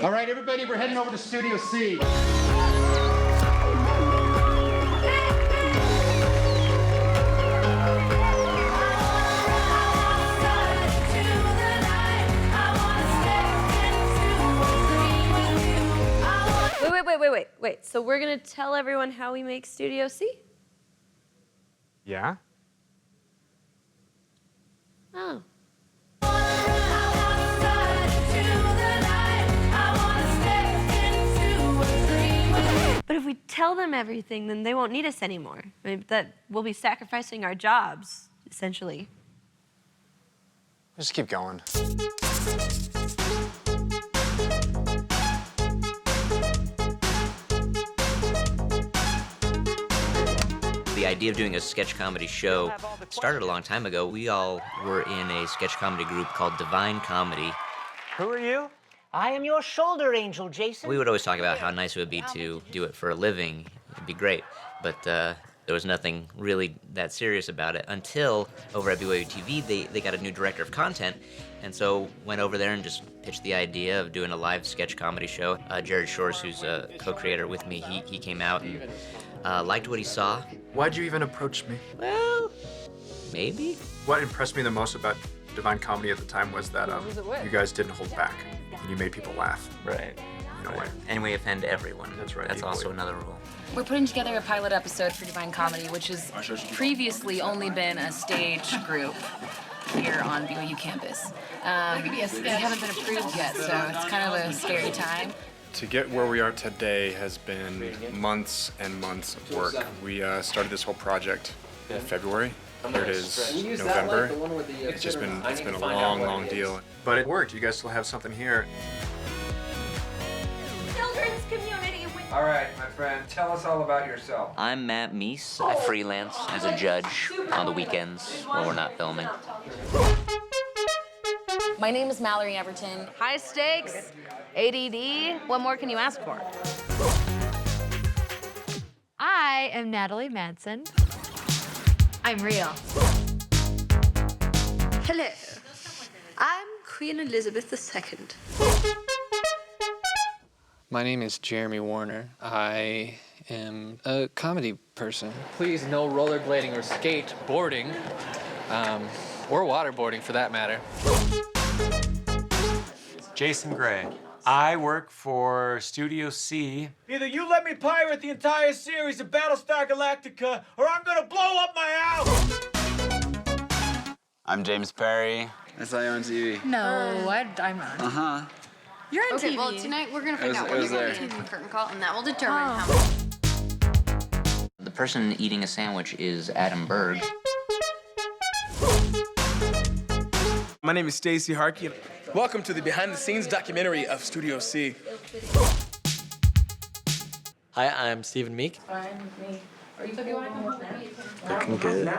All right, everybody, we're heading over to Studio C. Wait. So we're gonna tell everyone how we make Studio C? Yeah? Oh. But if we tell them everything, then they won't need us anymore. I mean, that we'll be sacrificing our jobs, essentially. Just keep going. The idea of doing a sketch comedy show started a long time ago. We all were in a sketch comedy group called Divine Comedy. Who are you? I am your shoulder angel, Jason. We would always talk about how nice it would be to do it for a living. It'd be great. But there was nothing really that serious about it until over at BYU TV, they got a new director of content. And so went over there and just pitched the idea of doing a live sketch comedy show. Jared Shores, who's a co-creator with me, he came out and liked what he saw. Why'd you even approach me? Well, maybe. What impressed me the most about Divine Comedy at the time was that you guys didn't hold back and you made people laugh. Right. In a way. And we offend everyone. That's right. That's equally. also another rule. We're putting together a pilot episode for Divine Comedy, which has previously only been a stage group here on BYU campus. We haven't been approved yet, so it's kind of a scary time. To get where we are today has been months and months of work. We started this whole project in February. Here it is November. It's been a long deal. But it worked. You guys still have something here. Children's community. All right, my friend, tell us all about yourself. I'm Matt Meese. I freelance as a judge on the weekends when we're not filming. My name is Mallory Everton. High stakes, ADD. What more can you ask for? I am Natalie Madsen. I'm real. Hello. I'm Queen Elizabeth II. My name is Jeremy Warner. I am a comedy person. Please, no rollerblading or skateboarding, or waterboarding for that matter. Jason Gray. I work for Studio C. Either you let me pirate the entire series of Battlestar Galactica, or I'm gonna blow up my house! I'm James Perry. That's how you're on TV. No, I'm not. Uh-huh. You're on TV. Okay, well, tonight we're gonna find out what you're gonna do in the curtain call, and that will determine how The person eating a sandwich is Adam Berg. My name is Stacey Harkey. Welcome to the behind-the-scenes documentary of Studio C. Hi, I'm Stephen Meek. I'm me. Are you looking Looking good.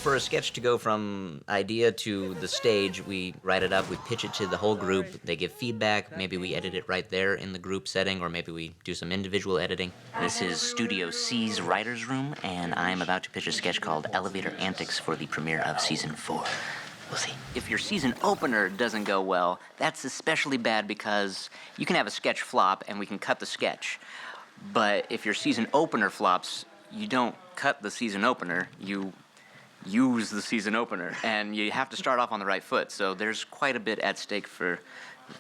For a sketch to go from idea to the stage, we write it up, we pitch it to the whole group, they give feedback, maybe we edit it right there in the group setting, or maybe we do some individual editing. This is Studio C's writer's room, and I'm about to pitch a sketch called Elevator Antics for the premiere of Season 4. We'll see. If your season opener doesn't go well, that's especially bad because you can have a sketch flop and we can cut the sketch. But if your season opener flops, you don't cut the season opener, you use the season opener, and you have to start off on the right foot. So there's quite a bit at stake for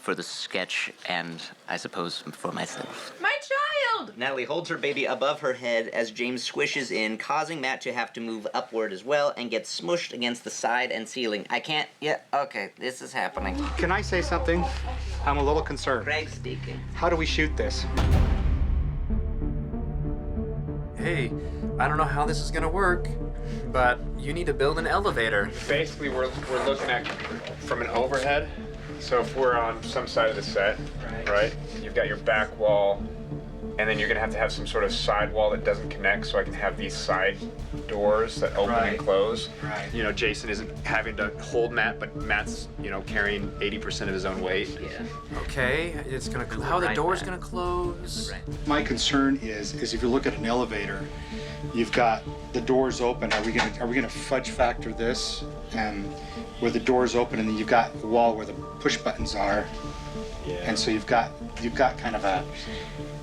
the sketch, and I suppose for myself. My child! Natalie holds her baby above her head as James squishes in, causing Matt to have to move upward as well and get smushed against the side and ceiling. I can't. Yeah, okay, this is happening. Can I say something? I'm a little concerned. Greg speaking. How do we shoot this? Hey, I don't know how this is gonna work, but you need to build an elevator. Basically, we're looking at from an overhead. So if we're on some side of the set, right? You've got your back wall And then you're gonna have to have some sort of sidewall that doesn't connect, so I can have these side doors that open and close. Right. You know, Jason isn't having to hold Matt, but Matt's, you know, carrying 80% of his own weight. Yeah. Okay, it's gonna, how are the doors gonna close? Right. My concern is if you look at an elevator, you've got the doors open. Are we gonna fudge factor this and where the doors open, and then you've got the wall where the push buttons are, and so you've got kind of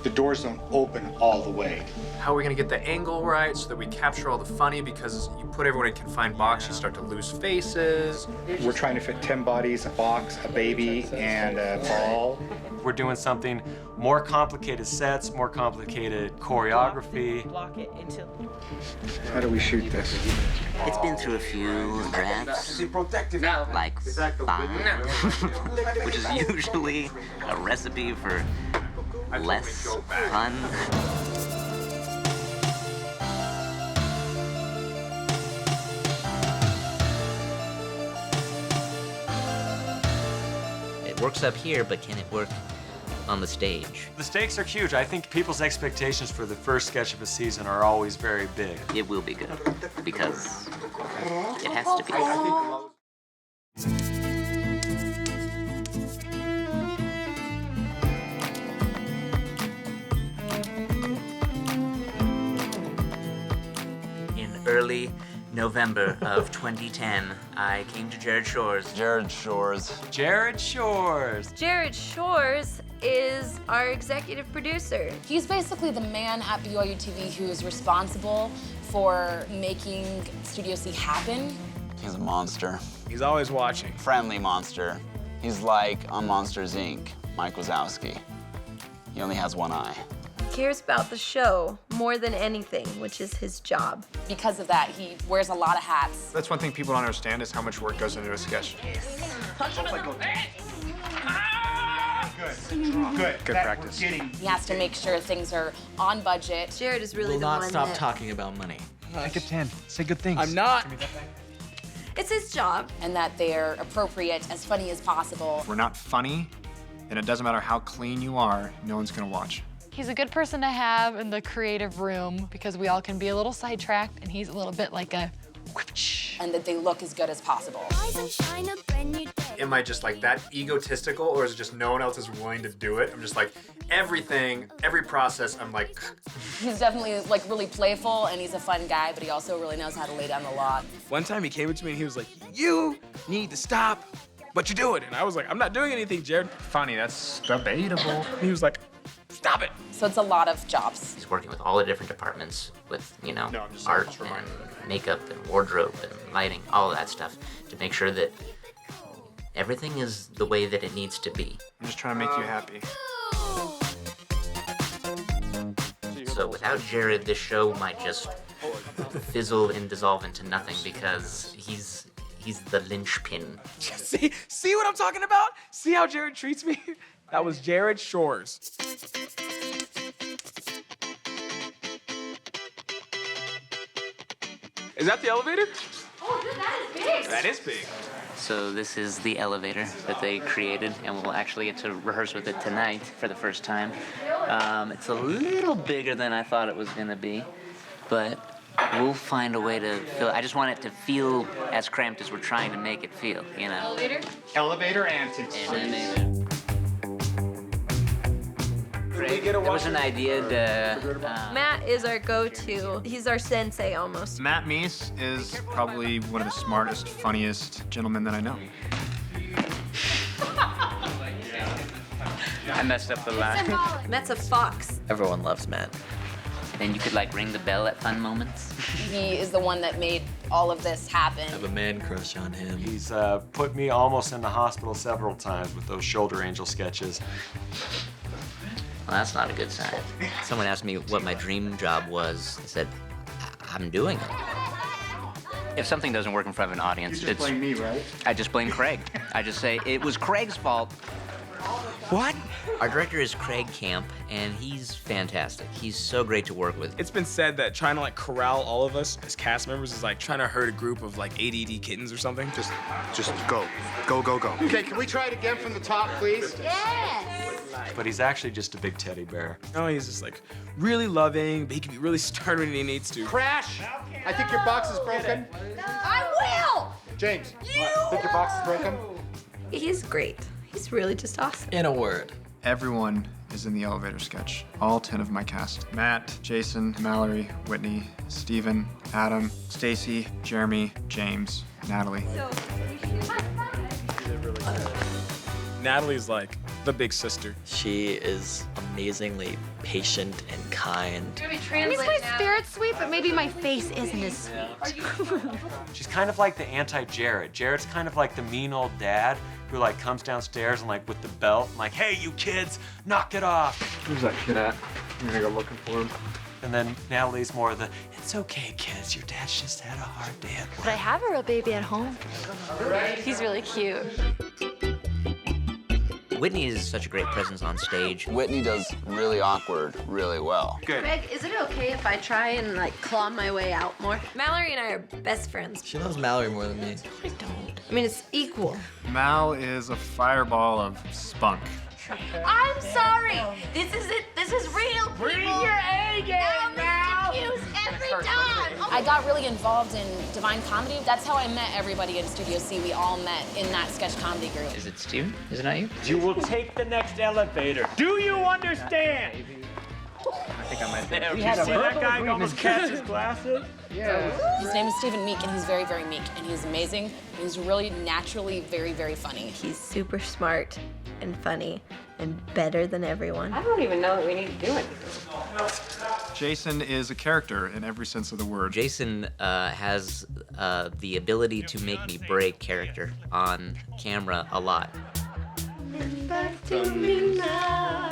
the doors don't open all the way. How are we gonna get the angle right so that we capture all the funny? Because you put everyone in a confined box, you start to lose faces. We're trying to fit 10 bodies, a box, a baby, and a ball. We're doing something more complicated sets, more complicated choreography. How do we shoot this? It's been through a few drafts, like 5, which is usually a recipe for less fun. It works up here, but can it work on the stage? The stakes are huge. I think people's expectations for the first sketch of a season are always very big. It will be good, because it has to be. Early November of 2010, I came to Jared Shores. Jared Shores. Jared Shores. Jared Shores is our executive producer. He's basically the man at BYU TV who is responsible for making Studio C happen. He's a monster. He's always watching. Friendly monster. He's like on Monsters, Inc., Mike Wazowski. He only has one eye. Cares about the show more than anything, which is his job. Because of that, he wears a lot of hats. That's one thing people don't understand is how much work goes into a sketch. Good practice. He has to make sure things are on budget. Jared is really Will the not one stop that... talking about money. Make a 10. Say good things. I'm not. It's his job. And that they're appropriate, as funny as possible. If we're not funny, then it doesn't matter how clean you are, no one's gonna watch. He's a good person to have in the creative room because we all can be a little sidetracked, and he's a little bit like a whoosh. And that they look as good as possible. Am I just like that egotistical, or is it just no one else is willing to do it? I'm just like, everything, every process, I'm like... He's definitely like really playful, and he's a fun guy, but he also really knows how to lay down the law. One time he came up to me and he was like, "You need to stop, but you do it." And I was like, "I'm not doing anything, Jared." Funny, that's debatable. And he was like, "Stop it." So it's a lot of jobs. He's working with all the different departments with, you know, No, I'm just art saying, and makeup and wardrobe and lighting, all of that stuff to make sure that everything is the way that it needs to be. I'm just trying to make you happy. So without Jared, this show might just fizzle and dissolve into nothing because he's the linchpin. See what I'm talking about? See how Jared treats me? That was Jared Shores. Is that the elevator? Oh, that is big. That is big. So this is the elevator that they created, and we'll actually get to rehearse with it tonight for the first time. It's a little bigger than I thought it was gonna be, but we'll find a way to fill it. I just want it to feel as cramped as we're trying to make it feel, you know? Elevator? Elevator antics. Craig, there was an idea to... Matt is our go-to. He's our sensei almost. Matt Meese is probably one of the smartest, funniest gentlemen that I know. I messed up the line. Matt's a fox. Everyone loves Matt. And you could like ring the bell at fun moments. He is the one that made all of this happen. I have a man crush on him. He's put me almost in the hospital several times with those shoulder angel sketches. Well, that's not a good sign. Someone asked me what my dream job was. I said, I'm doing it. If something doesn't work in front of an audience, You just blame me, right? I just blame Craig. I just say, it was Craig's fault. What? Our director is Craig Camp, and he's fantastic. He's so great to work with. It's been said that trying to like corral all of us as cast members is like trying to herd a group of like ADD kittens or something. Just go. Go, go, go. Okay, can we try it again from the top, please? Yes. but he's actually just a big teddy bear. No, he's just like really loving, but he can be really stern when he needs to. Crash! I think your box is broken. I will! James, I think your box is broken. He's great. He's really just awesome. In a word. Everyone is in the elevator sketch. All 10 of my cast. Matt, Jason, Mallory, Whitney, Steven, Adam, Stacey, Jeremy, James, Natalie. Natalie's like the big sister. She is amazingly patient and kind. I mean, my spirit's sweet, but maybe my face isn't as sweet. She's kind of like the anti-Jared. Jared's kind of like the mean old dad who like comes downstairs and like with the belt, and like, hey, you kids, knock it off. Where's that kid at? I'm gonna go looking for him. And then Natalie's more the, it's okay, kids, your dad's just had a hard day at But I have a real baby at home. He's really cute. Whitney is such a great presence on stage. Whitney does really awkward really well. Good. Greg, is it okay if I try and like claw my way out more? Mallory and I are best friends. She loves Mallory more than me. I don't. I mean, it's equal. Mal is a fireball of spunk. I'm sorry. This is it. This is real. Bring your A game, Mal. Confused every time. I got really involved in Divine Comedy. That's how I met everybody in Studio C. We all met in that sketch comedy group. Is it Steven? Is it not you? You will take the next elevator. Do you understand? I think I might be. You see that guy almost catch his glasses? His name is Stephen Meek, and he's very, very meek, and he's amazing. He's really naturally very, very funny. He's super smart and funny and better than everyone. I don't even know that we need to do it. Jason is a character in every sense of the word. Jason has the ability to make me break character on camera a lot. Back to me now.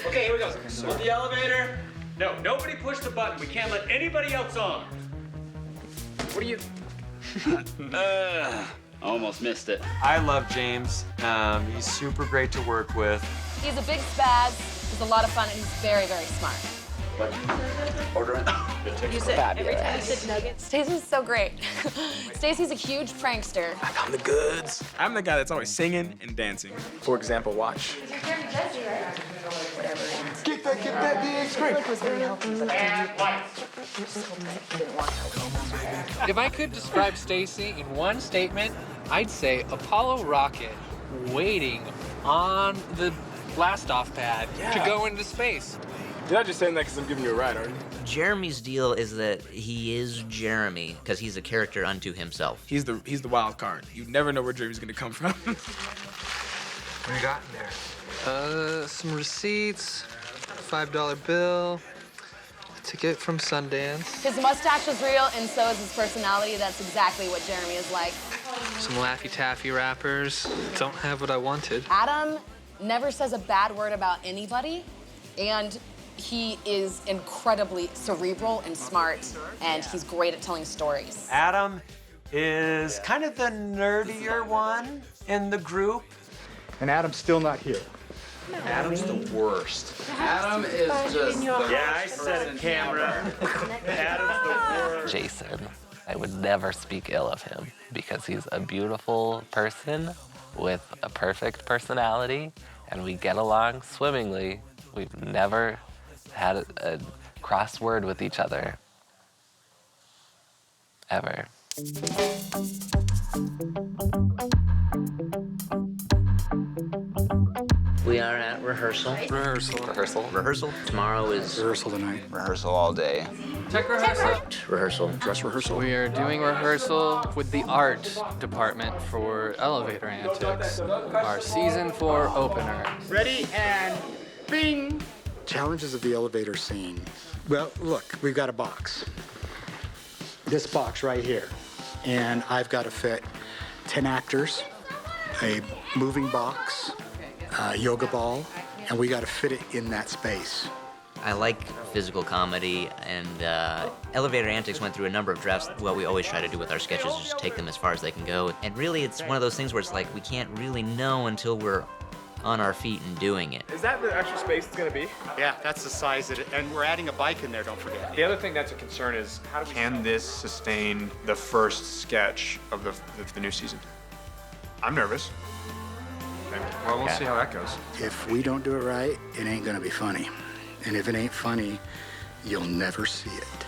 Okay, here we go. So the elevator. No, nobody push the button. We can't let anybody else on. What are you? Almost missed it. I love James. He's super great to work with. He's a big spaz. He's a lot of fun, and he's very, very smart. Order it. You said every time you said nuggets. Stacey's so great. Stacey's a huge prankster. I'm the goods. I'm the guy that's always singing and dancing. For example, watch. Get that DX screen. was very healthy, but If I could describe Stacey in one statement, I'd say Apollo rocket waiting on the blast-off pad to go into space. You're not just saying that because I'm giving you a ride, are you? Jeremy's deal is that he is Jeremy because he's a character unto himself. He's the wild card. You never know where Jeremy's gonna come from. What do you got in there? Some receipts, $5 bill, a ticket from Sundance, His mustache is real, and so is his personality. That's exactly what Jeremy is like. some Laffy Taffy wrappers. Don't have what I wanted. Adam never says a bad word about anybody, and he is incredibly cerebral and smart, and he's great at telling stories. Adam is kind of the nerdier one in the group. And Adam's still not here. Adam's the worst. Adam is just. Yeah, I said it, camera. Adam's the worst. Jason, I would never speak ill of him because he's a beautiful person with a perfect personality, and we get along swimmingly. We've never had a cross word with each other. Ever. We are at rehearsal. Rehearsal. Tomorrow is Rehearsal tonight. Rehearsal all day. Tech rehearsal. rehearsal. Dress rehearsal. We are doing rehearsal with the art department for Elevator Antics, our season 4 opener. Ready and bing! Challenges of the elevator scene. Well, look, we've got a box. This box right here. And I've got to fit 10 actors, a moving box, a yoga ball, and we got to fit it in that space. I like physical comedy, and Elevator Antics went through a number of drafts. What we always try to do with our sketches is just take them as far as they can go. And really, it's one of those things where it's like we can't really know until we're on our feet and doing it. Is that the extra space it's gonna be? Yeah, that's the size of it. And we're adding a bike in there, don't forget. The other thing that's a concern is how do we can this sustain the first sketch of the new season? I'm nervous. Well, we'll see how that goes. If we don't do it right, it ain't gonna be funny. And if it ain't funny, you'll never see it.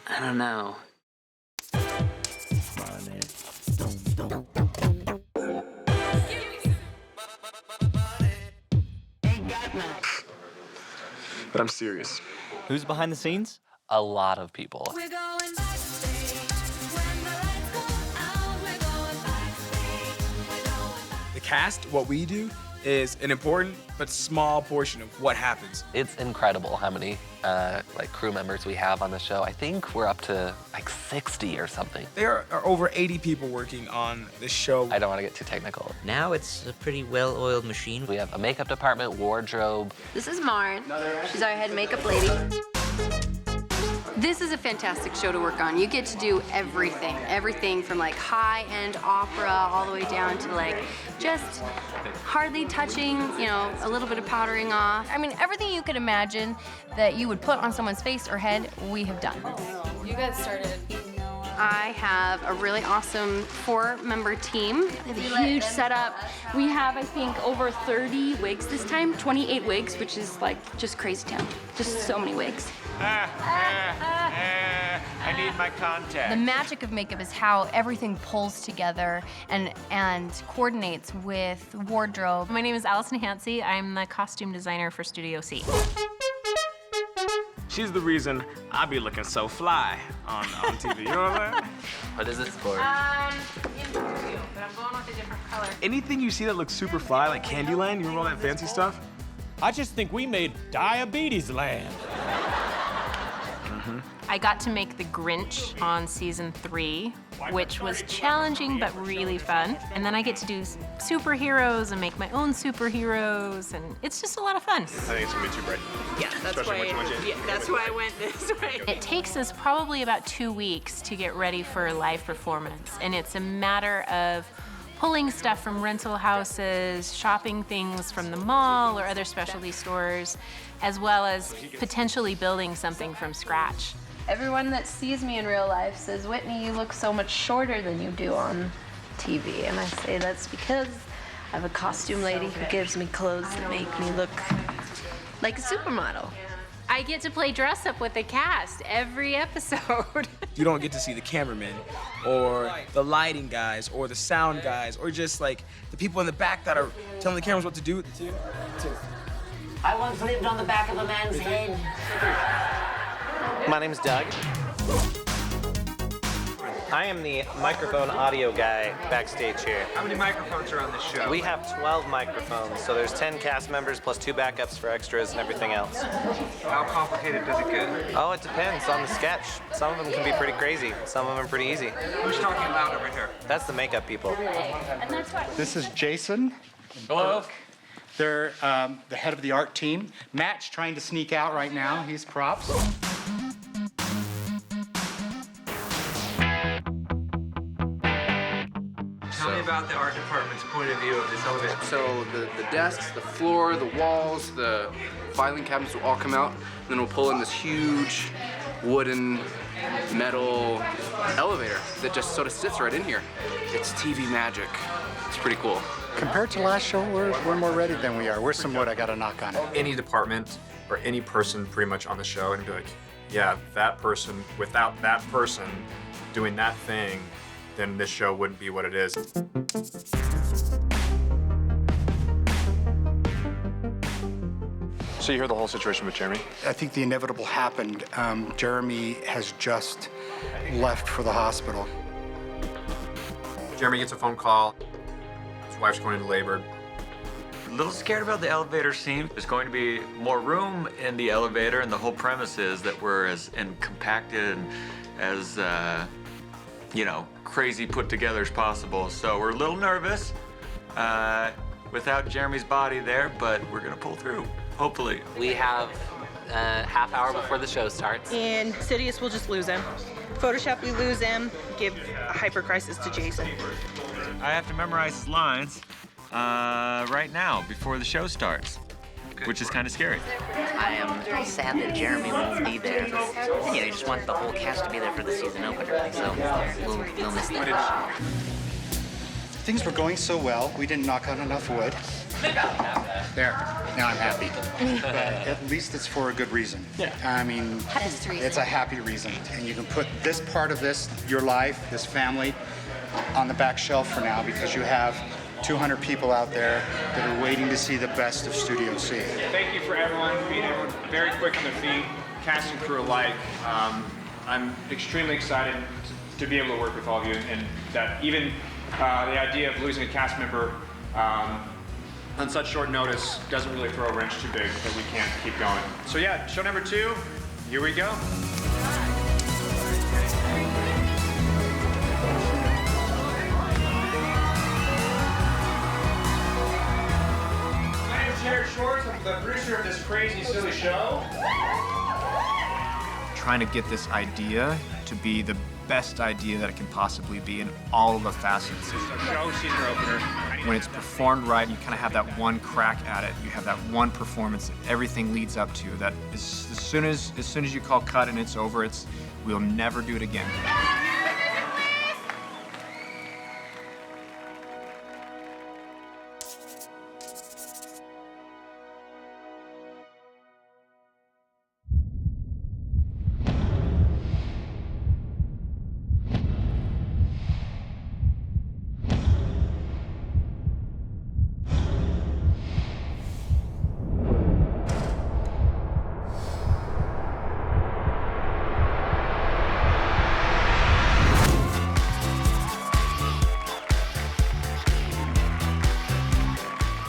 I don't know. But I'm serious. Who's behind the scenes? A lot of people. The cast, what we do, is an important but small portion of what happens. It's incredible how many like crew members we have on the show. I think we're up to like 60 or something. There are over 80 people working on this show. I don't want to get too technical. Now it's a pretty well-oiled machine. We have a makeup department, wardrobe. This is Maren. She's our head makeup lady. This is a fantastic show to work on. You get to do everything. Everything from like high-end opera all the way down to like just hardly touching, you know, a little bit of powdering off. I mean, everything you could imagine that you would put on someone's face or head, we have done. You got started. I have a really awesome 4-member team. They have a huge setup. We have, I think, over 30 wigs this time, 28 wigs, which is like just crazy town. Just so many wigs. I need my contact. The magic of makeup is how everything pulls together and coordinates with wardrobe. My name is Allison Hansey. I'm the costume designer for Studio C. She's the reason I be looking so fly on TV, you know what I'm saying? What is this for? But I'm going with a different color. Anything you see that looks super fly, like Candyland, you remember all that fancy stuff? I just think we made Diabetes Land. I got to make the Grinch on season 3, which was challenging but really fun. And then I get to do superheroes and make my own superheroes, and it's just a lot of fun. I think it's gonna be too bright. Yeah, that's why I went this way. It takes us probably about 2 weeks to get ready for a live performance, and it's a matter of pulling stuff from rental houses, shopping things from the mall or other specialty stores, as well as potentially building something from scratch. Everyone that sees me in real life says, Whitney, you look so much shorter than you do on TV. And I say that's because I have a costume lady who gives me clothes that make me look like a supermodel. I get to play dress up with the cast every episode. You don't get to see the cameramen or the lighting guys or the sound guys or just like the people in the back that are telling the cameras what to do. I once lived on the back of a man's head. My name's Doug. I am the microphone audio guy backstage here. How many microphones are on this show? We have 12 microphones, so there's 10 cast members plus 2 backups for extras and everything else. How complicated does it get? Oh, it depends on the sketch. Some of them can be pretty crazy. Some of them are pretty easy. Who's talking loud over here? That's the makeup people. This is Jason. Hello. They're the head of the art team. Matt's trying to sneak out right now. He's props. Tell me about the art department's point of view of this elevator. So the desks, the floor, the walls, the filing cabinets will all come out, and then we'll pull in this huge wooden metal elevator that just sort of sits right in here. It's TV magic. It's pretty cool. Compared to last show, we're more ready than we are. We're somewhat, I got a knock on it. Any department or any person pretty much on the show and be like, yeah, that person, without that person doing that thing, then this show wouldn't be what it is. So you heard the whole situation with Jeremy? I think the inevitable happened. Jeremy has just left for the hospital. Jeremy gets a phone call. His wife's going into labor. A little scared about the elevator scene. There's going to be more room in the elevator, and the whole premise is that we're as compacted and as, you know, crazy put together as possible. So we're a little nervous without Jeremy's body there, but we're gonna pull through, hopefully. We have a half hour before the show starts. In Sidious, we'll just lose him. Photoshop, we lose him. Give a hypercrisis to Jason. I have to memorize his lines right now before the show starts, which is kind of scary. I am sad that Jeremy won't be there. And, you just want the whole cast to be there for the season opener, so we'll miss that. things were going so well, we didn't knock on enough wood. There, now I'm happy. But at least it's for a good reason. Yeah. I mean, it's a happy reason. And you can put this part of this, your life, this family, on the back shelf for now because you have 200 people out there that are waiting to see the best of Studio C. Thank you for everyone being very quick on their feet, cast and crew alike. I'm extremely excited to be able to work with all of you, and that even the idea of losing a cast member on such short notice doesn't really throw a wrench too big that we can't keep going. So yeah, show number 2, here we go. My name's Jared Shores. I'm the producer of this crazy, silly show. Trying to get this idea to be the best idea that it can possibly be in all of the facets. It's a show season opener. When it's performed right, you kind of have that one crack at it. You have that one performance that everything leads up to. That as soon as you call cut and it's over, we'll never do it again.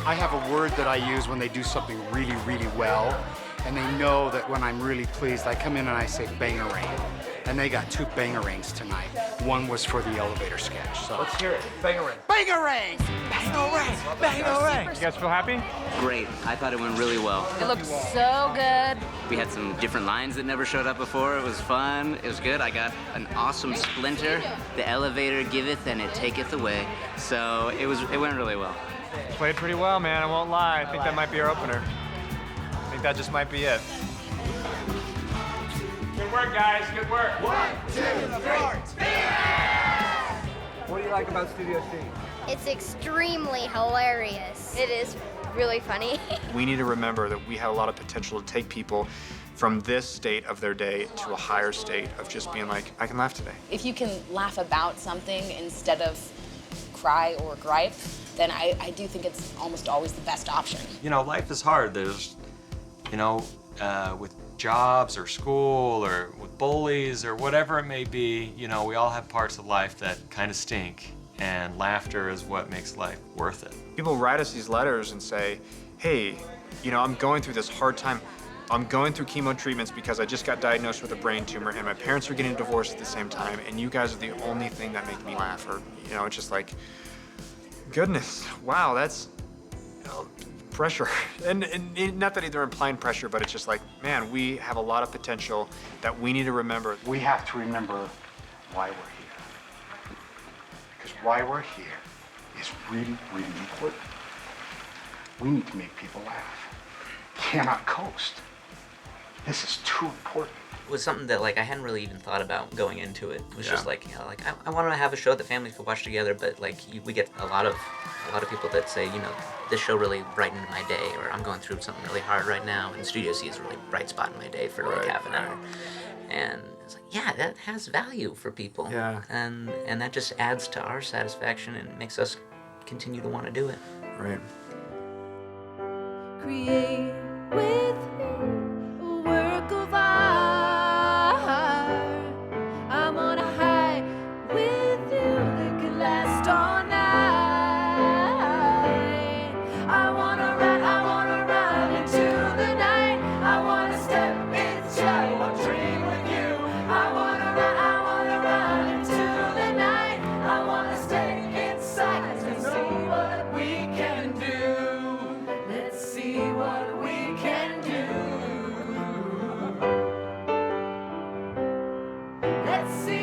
I have a word that I use when they do something really, really well, and they know that when I'm really pleased, I come in and I say bangarang. And they got 2 bangarangs tonight. One was for the elevator sketch. So Let's hear it. Bangarang. Bangarang! Bangarang! Bangarang! You guys feel happy? Great. I thought it went really well. It looked so good. We had some different lines that never showed up before. It was fun. It was good. I got an awesome splinter. The elevator giveth and it taketh away. So it went really well. Played pretty well, man. I won't lie. I think that might be our opener. I think that just might be it. Good work, guys. Good work. 1, 2, 3. What do you like about Studio C? It's extremely hilarious. It is really funny. We need to remember that we have a lot of potential to take people from this state of their day to a higher state of just being like, I can laugh today. If you can laugh about something instead of cry or gripe, then I do think it's almost always the best option. You know, life is hard. There's, you know, with jobs or school or with bullies or whatever it may be, you know, we all have parts of life that kind of stink, and laughter is what makes life worth it. People write us these letters and say, hey, you know, I'm going through this hard time. I'm going through chemo treatments because I just got diagnosed with a brain tumor and my parents are getting divorced at the same time, and you guys are the only thing that make me laugh. Or, you know, it's just like, goodness, wow, that's, you know, pressure. And not that they're implying pressure, but it's just like, man, we have a lot of potential that we need to remember. we have to remember why we're here. Because why we're here is really, really important. We need to make people laugh. Cannot coast. This is too important. It was something that, like, I hadn't really even thought about going into it. It was just like, you know, like I want to have a show that families could watch together, but like we get a lot of people that say, you know, this show really brightened my day, or I'm going through something really hard right now, and Studio C is a really bright spot in my day for like half an hour. And it's like, yeah, that has value for people. Yeah. And that just adds to our satisfaction and makes us continue to want to do it. Right. Create with me a work of art. I'm on a high with you that can last all night. I wanna run into the night. I wanna step into a dream with you. I wanna run into the night. I wanna stay inside and see what we can do. Let's see what we can do. Let's see